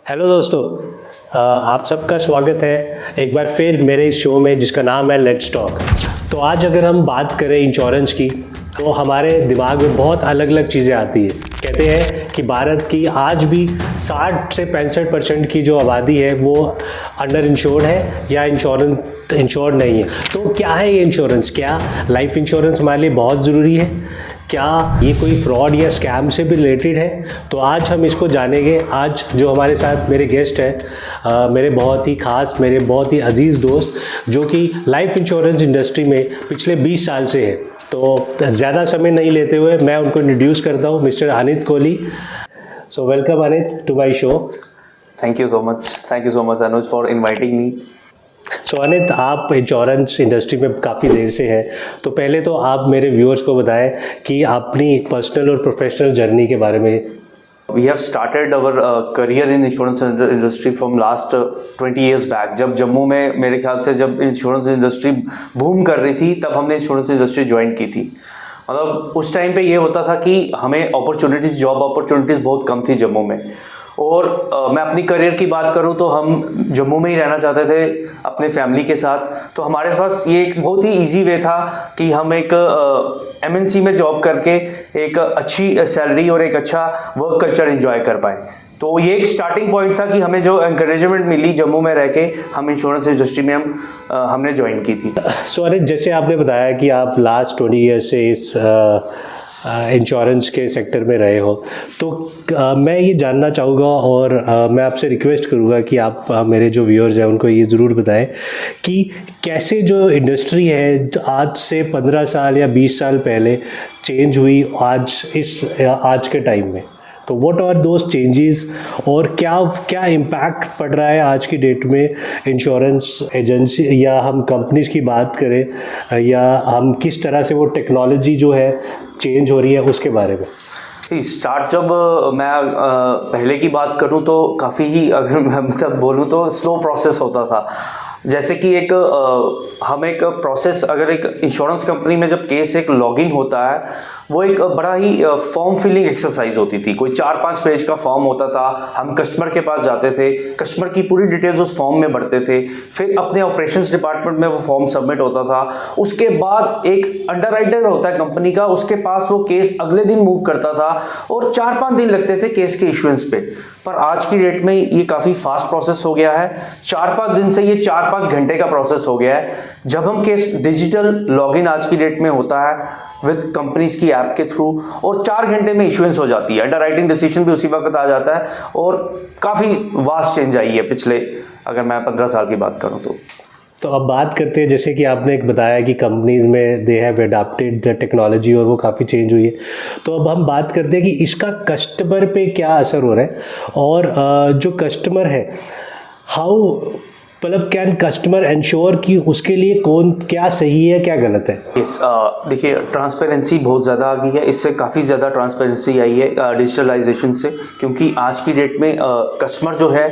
Hello दोस्तों। आप सबका स्वागत है एक बार फिर मेरे इस शो में जिसका नाम है लेट्स टॉक। तो आज अगर हम बात करें इंश्योरेंस की तो हमारे दिमाग में बहुत अलग अलग चीज़ें आती है। कहते हैं कि भारत की आज भी 60 से 65% की जो आबादी है वो अंडर इंश्योर्ड है या इंश्योर्ड नहीं है। तो क्या है ये इंश्योरेंस? क्या लाइफ इंश्योरेंस हमारे लिए बहुत ज़रूरी है? क्या ये कोई फ्रॉड या स्कैम से भी रिलेटेड है? तो आज हम इसको जानेंगे। आज जो हमारे साथ मेरे गेस्ट हैं मेरे बहुत ही खास, मेरे बहुत ही अजीज़ दोस्त जो कि लाइफ इंश्योरेंस इंडस्ट्री में पिछले 20 साल से है। तो ज़्यादा समय नहीं लेते हुए मैं उनको इंट्रोड्यूस करता हूँ, mister Anit Kohli. So welcome Anit to my show. Thank you so much Anuj for inviting me. So Anit, आप इंश्योरेंस इंडस्ट्री में काफ़ी देर से हैं, तो पहले तो आप मेरे व्यूअर्स को बताएं कि अपनी पर्सनल और प्रोफेशनल जर्नी के बारे में। We have started our career in insurance industry from last 20 years back. जब जम्मू में मेरे ख्याल से जब इंश्योरेंस इंडस्ट्री बूम कर रही थी तब हमने इंश्योरेंस इंडस्ट्री ज्वाइन की थी। मतलब उस टाइम पे ये होता था कि हमें अपॉर्चुनिटीज़, जॉब अपॉर्चुनिटीज़ बहुत कम थी जम्मू में। और मैं अपनी करियर की बात करूं तो हम जम्मू में ही रहना चाहते थे अपने फैमिली के साथ। तो हमारे पास ये एक बहुत ही इजी वे था कि हम एक एमएनसी में जॉब करके एक अच्छी सैलरी और एक अच्छा वर्क कल्चर एंजॉय कर पाए। तो ये एक स्टार्टिंग पॉइंट था कि हमें जो एनकरेजमेंट मिली जम्मू में रह के हम इंश्योरेंस इंडस्ट्री में हमने ज्वाइन की थी। सो अनित, जैसे आपने बताया कि आप लास्ट 20 ईयर से इस इंश्योरेंस के सेक्टर में रहे हो, तो मैं ये जानना चाहूँगा और मैं आपसे रिक्वेस्ट करूँगा कि आप मेरे जो व्यूअर्स हैं उनको ये ज़रूर बताएं कि कैसे जो इंडस्ट्री है आज से 15 साल या 20 साल पहले चेंज हुई आज के टाइम में। तो व्हाट आर दोज चेंजेस और क्या इम्पैक्ट पड़ रहा है आज की डेट में इंश्योरेंस एजेंसी या हम कंपनीज की बात करें या हम किस तरह से वो टेक्नोलॉजी जो है चेंज हो रही है उसके बारे में। स्टार्ट जब मैं पहले की बात करूं तो काफ़ी ही, अगर मैं मतलब बोलूं तो स्लो प्रोसेस होता था। जैसे कि हम एक प्रोसेस, अगर एक इंश्योरेंस कंपनी में जब केस एक लॉगिन होता है वो एक बड़ा ही फॉर्म फिलिंग एक्सरसाइज होती थी। कोई 4-5 पेज का फॉर्म होता था। हम कस्टमर के पास जाते थे, कस्टमर की पूरी डिटेल्स उस फॉर्म में भरते थे, फिर अपने ऑपरेशंस डिपार्टमेंट में वो फॉर्म सबमिट होता था। उसके बाद एक अंडरराइटर होता है कंपनी का, उसके पास वो केस अगले दिन मूव करता था और 4-5 दिन लगते थे केस के इश्यूएंस पे। पर आज की डेट में ये काफ़ी फास्ट प्रोसेस हो गया है। 4-5 दिन से ये 4-5 घंटे का प्रोसेस हो गया है। जब हम केस डिजिटल लॉगिन आज की डेट में होता है विद कंपनीज की ऐप के थ्रू और 4 घंटे में इश्यूएंस हो जाती है। अंडरराइटिंग डिसीजन भी उसी वक्त आ जाता है और काफ़ी वास्ट चेंज आई है पिछले, अगर मैं 15 साल की बात करूं तो अब बात करते हैं, जैसे कि आपने एक बताया कि कंपनीज में they have adopted the technology और वो काफ़ी चेंज हुई है। तो अब हम बात करते हैं कि इसका कस्टमर पे क्या असर हो रहा है और जो कस्टमर है हाउ, मतलब कैन कस्टमर इंश्योर कि उसके लिए कौन क्या सही है क्या गलत है। देखिए, ट्रांसपेरेंसी बहुत ज़्यादा आ गई है। इससे काफ़ी ज़्यादा ट्रांसपेरेंसी आई है डिजिटलाइजेशन से, क्योंकि आज की डेट में कस्टमर जो है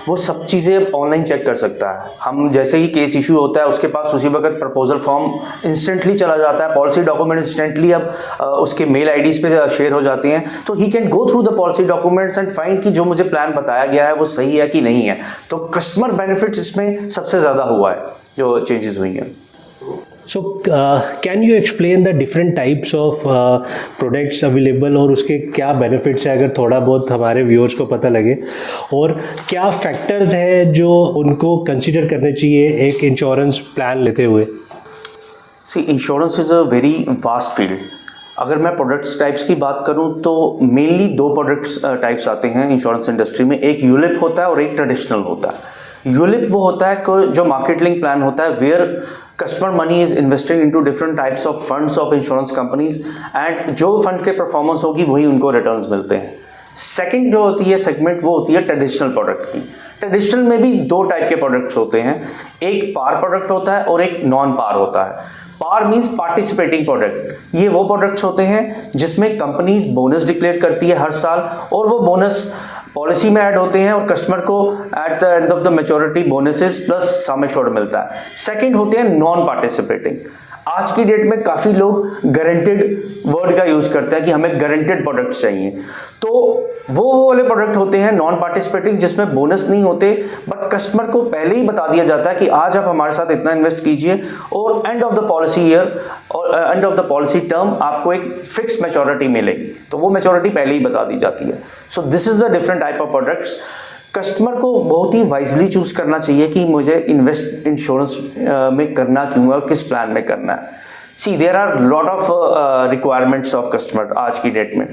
वो सब चीज़ें अब ऑनलाइन चेक कर सकता है। हम जैसे ही केस इशू होता है उसके पास उसी वक्त प्रपोजल फॉर्म इंस्टेंटली चला जाता है, पॉलिसी डॉक्यूमेंट इंस्टेंटली अब उसके मेल आईडीज़ पे शेयर हो जाती हैं। तो he can go through the policy documents and find कि जो मुझे प्लान बताया गया है वो सही है कि नहीं है। तो कस्टमर बेनिफिट्स इसमें सबसे ज़्यादा हुआ है, जो चेंजेस हुई हैं। So can you explain the different types of products available और उसके क्या बेनिफिट्स हैं, अगर थोड़ा बहुत हमारे व्यूअर्स को पता लगे, और क्या फैक्टर्स हैं जो उनको कंसीडर करने चाहिए एक इंश्योरेंस प्लान लेते हुए। See, insurance is a very vast field. अगर मैं प्रोडक्ट्स टाइप्स की बात करूं तो मेनली 2 प्रोडक्ट्स टाइप्स आते हैं इंश्योरेंस इंडस्ट्री में। एक यूलिप होता है और एक ट्रेडिशनल होता है। यूलिप वो होता है जो मार्केट लिंक प्लान होता है, where customer money is invested into different types of funds of insurance companies and जो फंड के परफॉर्मेंस होगी वही उनको रिटर्न्स मिलते हैं। सेकंड जो होती है सेगमेंट, वो होती है ट्रेडिशनल प्रोडक्ट की। ट्रेडिशनल में भी 2 टाइप के प्रोडक्ट्स होते हैं, एक पार प्रोडक्ट होता है और एक नॉन पार होता है। पार मीन्स पार्टिसिपेटिंग प्रोडक्ट। ये वो प्रोडक्ट्स होते हैं जिसमें कंपनीज बोनस डिक्लेयर करती है हर साल और वो बोनस पॉलिसी में ऐड होते हैं और कस्टमर को at the end of the maturity bonuses plus sum assured मिलता है। सेकंड होते हैं नॉन पार्टिसिपेटिंग। आज की डेट में काफ़ी लोग गारंटेड वर्ड का यूज करते हैं कि हमें गारंटेड प्रोडक्ट्स चाहिए। तो वो वाले प्रोडक्ट होते हैं नॉन पार्टिसिपेटिंग, जिसमें बोनस नहीं होते, बट कस्टमर को पहले ही बता दिया जाता है कि आज आप हमारे साथ इतना इन्वेस्ट कीजिए और end of the policy year और end of the policy term आपको एक फिक्स मैच्योरिटी मिलेगी। तो वो मैच्योरिटी पहले ही बता दी जाती है। So this is the different type of products. Customer को बहुत ही वाइजली चूज करना चाहिए कि मुझे इन्वेस्ट इंश्योरेंस में करना क्यों है और किस प्लान में करना है। See there are lot of requirements of customer आज की डेट में।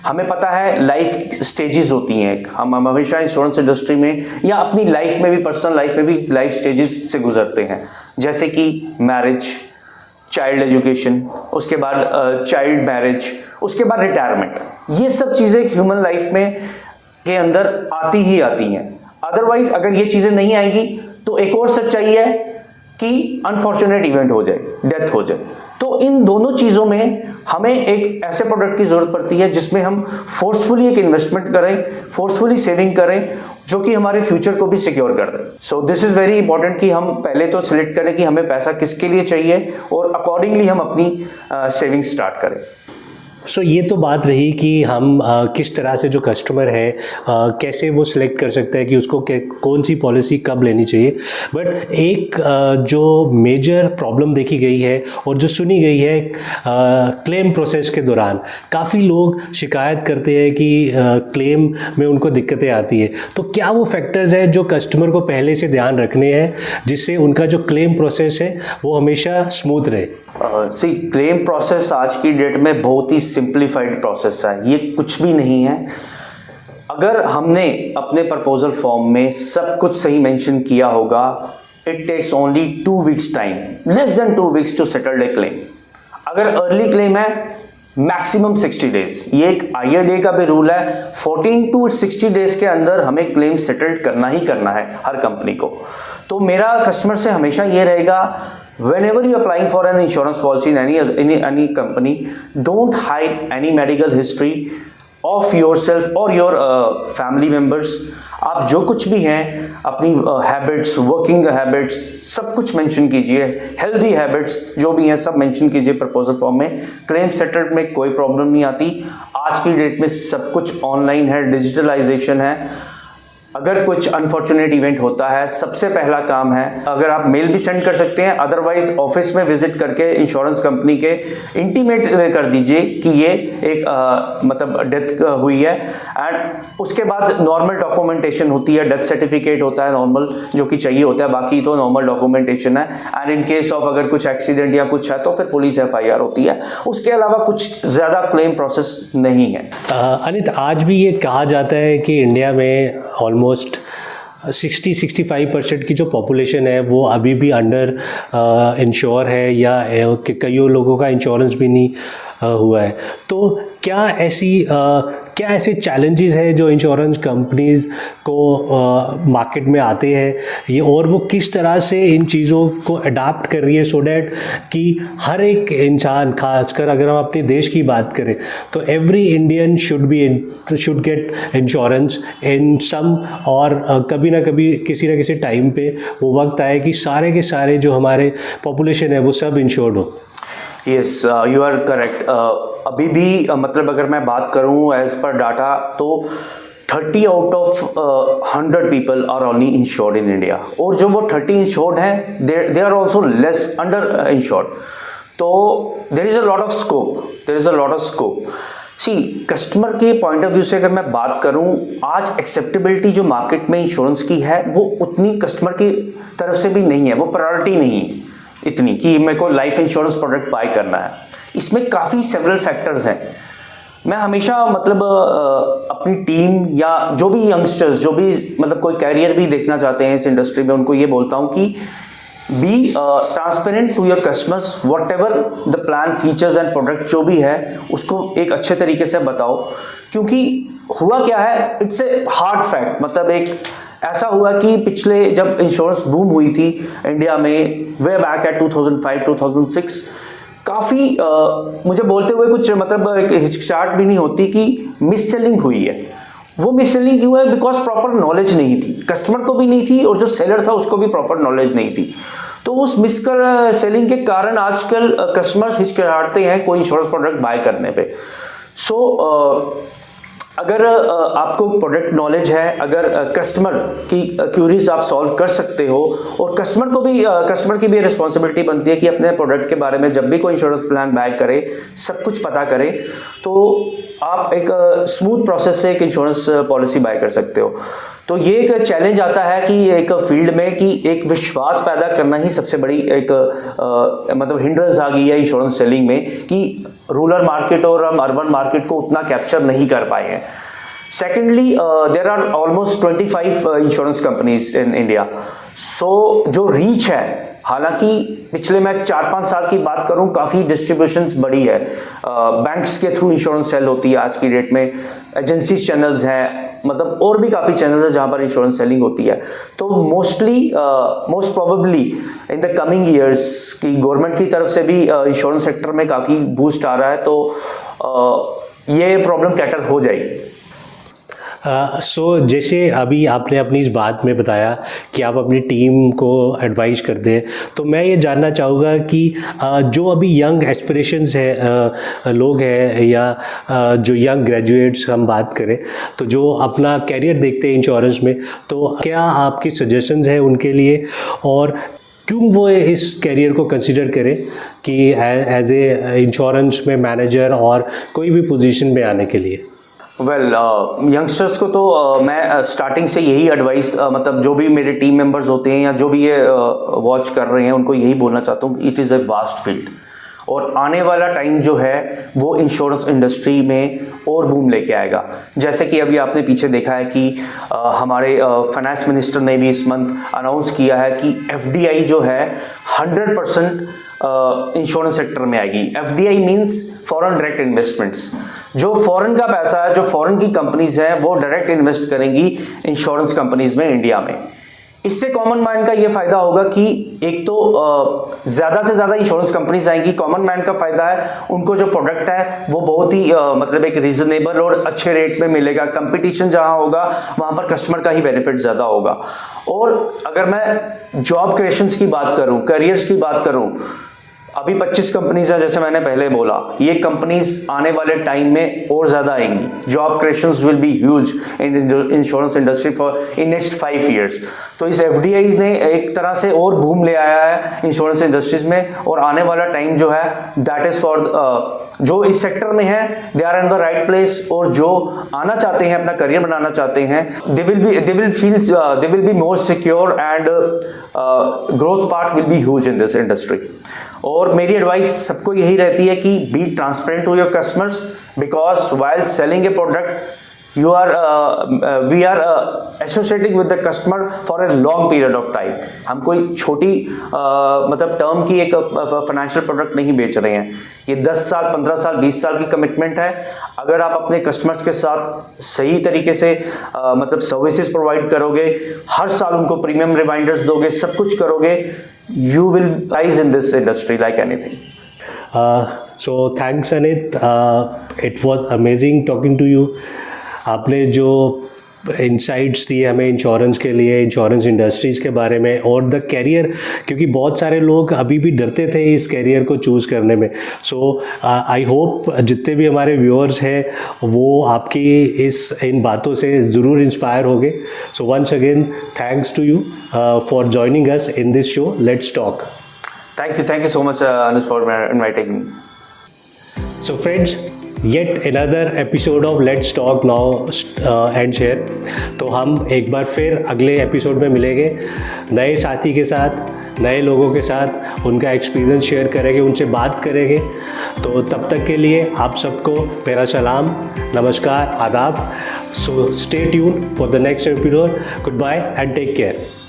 हमें पता है लाइफ स्टेजेस होती हैं एक, हम हमेशा इंश्योरेंस इंडस्ट्री में या अपनी लाइफ में भी, पर्सनल लाइफ में भी लाइफ स्टेजेस से गुजरते हैं, जैसे कि मैरिज, चाइल्ड एजुकेशन, उसके बाद चाइल्ड मैरिज, उसके बाद रिटायरमेंट। ये सब चीज़ें ह्यूमन लाइफ में के अंदर आती ही आती हैं। अदरवाइज अगर ये चीज़ें नहीं आएंगी तो एक और सच्चाई है कि अनफॉर्चुनेट इवेंट हो जाए, डेथ हो जाए। तो इन दोनों चीज़ों में हमें एक ऐसे प्रोडक्ट की ज़रूरत पड़ती है जिसमें हम फोर्सफुली एक इन्वेस्टमेंट करें, फोर्सफुली सेविंग करें, जो कि हमारे फ्यूचर को भी सिक्योर कर दे। So this is very important कि हम पहले तो सिलेक्ट करें कि हमें पैसा किसके लिए चाहिए और अकॉर्डिंगली हम अपनी सेविंग स्टार्ट करें। सो ये तो बात रही कि हम किस तरह से जो कस्टमर है कैसे वो सिलेक्ट कर सकता है कि उसको कौन सी पॉलिसी कब लेनी चाहिए। बट एक जो मेजर प्रॉब्लम देखी गई है और जो सुनी गई है क्लेम प्रोसेस के दौरान, काफ़ी लोग शिकायत करते हैं कि क्लेम में उनको दिक्कतें आती है। तो क्या वो फैक्टर्स हैं जो कस्टमर को पहले से ध्यान रखने हैं जिससे उनका जो क्लेम प्रोसेस है वो हमेशा स्मूथ रहे? सी क्लेम प्रोसेस आज की डेट में बहुत ही सिंप्लीफाइड प्रोसेस है, ये कुछ भी नहीं है। अगर हमने अपने प्रपोजल फॉर्म में सब कुछ सही मेंशन किया होगा, it takes only 2 weeks time, less than 2 weeks to settle a claim. अगर अर्ली क्लेम है मैक्सिमम 60 डेज, ये एक IRDAI का भी रूल है। 14 टू 60 डेज के अंदर हमें क्लेम सेटल्ड करना ही करना है हर कंपनी को। तो मेरा कस्टमर से हमेशा ये रहेगा, whenever you applying for an insurance policy in any company, don't hide any medical history of yourself or your family members। आप जो कुछ भी हैं अपनी हैबिट्स, वर्किंग हैबिट्स, सब कुछ मेंशन कीजिए, हेल्दी हैबिट्स जो भी हैं सब मेंशन कीजिए प्रपोजल फॉर्म में। क्लेम सेटल्ड में कोई प्रॉब्लम नहीं आती। आज की डेट में सब कुछ ऑनलाइन है, डिजिटलाइजेशन है। अगर कुछ अनफॉर्चुनेट इवेंट होता है, सबसे पहला काम है, अगर आप मेल भी सेंड कर सकते हैं, अदरवाइज ऑफिस में विजिट करके इंश्योरेंस कंपनी के इंटीमेट कर दीजिए कि ये एक मतलब डेथ हुई है। एंड उसके बाद नॉर्मल डॉक्यूमेंटेशन होती है, डेथ सर्टिफिकेट होता है नॉर्मल जो कि चाहिए होता है, बाकी तो नॉर्मल डॉक्यूमेंटेशन है। एंड इन केस ऑफ अगर कुछ एक्सीडेंट या कुछ है तो फिर पुलिस FIR होती है। उसके अलावा कुछ ज़्यादा क्लेम प्रोसेस नहीं है। अनित, आज भी ये कहा जाता है कि इंडिया में ऑलमोस्ट 60-65% की जो पॉपुलेशन है वो अभी भी अंडर इंश्योर है या कई लोगों का इंश्योरेंस भी नहीं हुआ है। तो क्या ऐसे चैलेंजेस हैं जो इंश्योरेंस कंपनीज को मार्केट में आते हैं ये, और वो किस तरह से इन चीज़ों को अडाप्ट कर रही है सो डैट कि हर एक इंसान, खासकर अगर हम अपने देश की बात करें तो every Indian should get insurance in some, और कभी ना कभी किसी ना किसी टाइम पे वो वक्त आए कि सारे के सारे जो हमारे पॉपुलेशन है वो सब इंश्योर्ड हो। Yes, you are correct. अभी भी मतलब अगर मैं बात करूं एज पर डाटा तो 30 out of 100 people are only insured in India, और जो वो 30 इंश्योर्ड हैं they are also less under insured. तो there is a lot of scope. See customer के पॉइंट ऑफ व्यू से अगर मैं बात करूं, आज एक्सेप्टेबिलिटी जो मार्केट में इंश्योरेंस की है वो उतनी कस्टमर की तरफ से भी नहीं है, वो प्रायोरिटी नहीं है इतनी कि मेरे को लाइफ इंश्योरेंस प्रोडक्ट बाय करना है। इसमें काफ़ी सेवरल फैक्टर्स हैं। मैं हमेशा मतलब अपनी टीम या जो भी यंगस्टर्स जो भी मतलब कोई कैरियर भी देखना चाहते हैं इस इंडस्ट्री में, उनको ये बोलता हूँ कि be transparent to your customers, whatever the plan features and product जो भी है उसको एक अच्छे तरीके से बताओ। क्योंकि हुआ क्या है, इट्स ए हार्ड फैक्ट, मतलब एक ऐसा हुआ कि पिछले जब इंश्योरेंस बूम हुई थी इंडिया में वे बैक एट 2005-2006, काफ़ी मुझे बोलते हुए कुछ मतलब एक हिचकिचाहट भी नहीं होती कि मिस सेलिंग हुई है। वो मिस सेलिंग क्यों है? बिकॉज प्रॉपर नॉलेज नहीं थी, कस्टमर को भी नहीं थी और जो सेलर था उसको भी प्रॉपर नॉलेज नहीं थी। तो उस मिसकर सेलिंग के कारण आजकल कस्टमर्स हिचकिचाते हैं कोई इंश्योरेंस प्रोडक्ट बाय करने पे। अगर आपको प्रोडक्ट नॉलेज है, अगर कस्टमर की क्यूरीज आप सॉल्व कर सकते हो, और कस्टमर की भी रिस्पॉन्सिबिलिटी बनती है कि अपने प्रोडक्ट के बारे में जब भी कोई इंश्योरेंस प्लान बाय करे सब कुछ पता करे, तो आप एक स्मूथ प्रोसेस से एक इंश्योरेंस पॉलिसी बाय कर सकते हो। तो ये एक चैलेंज आता है कि एक फील्ड में कि एक विश्वास पैदा करना ही सबसे बड़ी एक मतलब हिंड्रेंस आ गई है इंश्योरेंस सेलिंग में, कि रूरल मार्केट और हम अर्बन मार्केट को उतना कैप्चर नहीं कर पाए हैं। Secondly, there are almost 25 insurance companies in India. So जो रीच है, हालांकि पिछले मैं 4-5 साल की बात करूं, काफ़ी डिस्ट्रीब्यूशंस बढ़ी है। बैंक्स के थ्रू इंश्योरेंस सेल होती है आज की डेट में, एजेंसी चैनल्स हैं, मतलब और भी काफ़ी चैनल्स हैं जहां पर इंश्योरेंस सेलिंग होती है। तो most probably in the coming years की गवर्नमेंट की तरफ से भी इंश्योरेंस सेक्टर में काफ़ी बूस्ट आ रहा है, तो ये प्रॉब्लम कैटर हो जाएगी। जैसे अभी आपने अपनी इस बात में बताया कि आप अपनी टीम को एडवाइस करते हैं, तो मैं ये जानना चाहूँगा कि जो अभी यंग एस्पिरेशंस है लोग हैं, या जो यंग ग्रेजुएट्स हम बात करें, तो जो अपना कैरियर देखते हैं इंश्योरेंस में, तो क्या आपकी सजेशंस हैं उनके लिए, और क्यों वो इस कैरियर को कंसिडर करें कि एज ए इंश्योरेंस में मैनेजर और कोई भी पोजीशन में आने के लिए? यंगस्टर्स को तो मैं स्टार्टिंग से यही एडवाइस, मतलब जो भी मेरे टीम मेंबर्स होते हैं या जो भी ये वॉच कर रहे हैं, उनको यही बोलना चाहता हूँ कि it is a vast field, और आने वाला टाइम जो है वो इंश्योरेंस इंडस्ट्री में और बूम लेके आएगा। जैसे कि अभी आपने पीछे देखा है कि हमारे फाइनेंस मिनिस्टर ने भी इस मंथ अनाउंस किया है कि FDI जो है 100% इंश्योरेंस सेक्टर में आएगी। FDI means foreign direct investments. जो फॉरेन का पैसा है, जो फॉरेन की कंपनीज हैं, वो डायरेक्ट इन्वेस्ट करेंगी इंश्योरेंस कंपनीज में इंडिया में। इससे कॉमन मैन का ये फायदा होगा कि एक तो ज़्यादा से ज़्यादा इंश्योरेंस कंपनीज आएंगी। कॉमन मैन का फायदा है, उनको जो प्रोडक्ट है वो बहुत ही मतलब एक रीजनेबल और अच्छे रेट में मिलेगा। कंपटीशन जहां होगा वहां पर कस्टमर का ही बेनिफिट ज़्यादा होगा। और अगर मैं जॉब क्रिएशंस की बात करूं, करियर्स की बात करूं, अभी 25 कंपनीज है जैसे मैंने पहले बोला, ये कंपनीज आने वाले टाइम में और ज्यादा आएंगी। Job creations will be huge in insurance industry for in next 5 years। तो इस FDI ने एक तरह से और बूम ले आया है इंश्योरेंस इंडस्ट्रीज में, और आने वाला टाइम जो है दैट इज फॉर जो इस सेक्टर में है, they are in the right place, और जो आना चाहते हैं, अपना करियर बनाना चाहते हैं, they will be more secure and growth part will be huge in this industry. और मेरी एडवाइस सबको यही रहती है कि be transparent to your customers, because while selling a product we are associating with the customer for a long period of time. हम कोई छोटी मतलब टर्म की एक फाइनेंशियल प्रोडक्ट नहीं बेच रहे हैं। ये 10 साल, 15 साल, 20 साल की कमिटमेंट है। अगर आप अपने कस्टमर्स के साथ सही तरीके से मतलब सर्विसेज प्रोवाइड करोगे, हर साल उनको प्रीमियम रिमाइंडर्स दोगे, सब कुछ करोगे, you will rise in this industry like anything. So thanks Anit, it was amazing talking to you. आपने जो इंसाइट्स दिए हमें इंश्योरेंस के लिए, इंश्योरेंस इंडस्ट्रीज़ के बारे में, और द कैरियर, क्योंकि बहुत सारे लोग अभी भी डरते थे इस कैरियर को चूज़ करने में। सो आई होप जितने भी हमारे व्यूअर्स हैं वो आपकी इन बातों से ज़रूर इंस्पायर होंगे। So once again thanks to you for joining us in this show let's talk. Thank you so much Anush for inviting me. So friends, yet another episode of Let's Talk Now and Share। तो हम एक बार फिर अगले episode में मिलेंगे नए साथी के साथ, नए लोगों के साथ, उनका एक्सपीरियंस शेयर करेंगे, उनसे बात करेंगे। तो तब तक के लिए आप सबको मेरा सलाम, नमस्कार, आदाब। So stay tune for the next episode. Good bye and take care.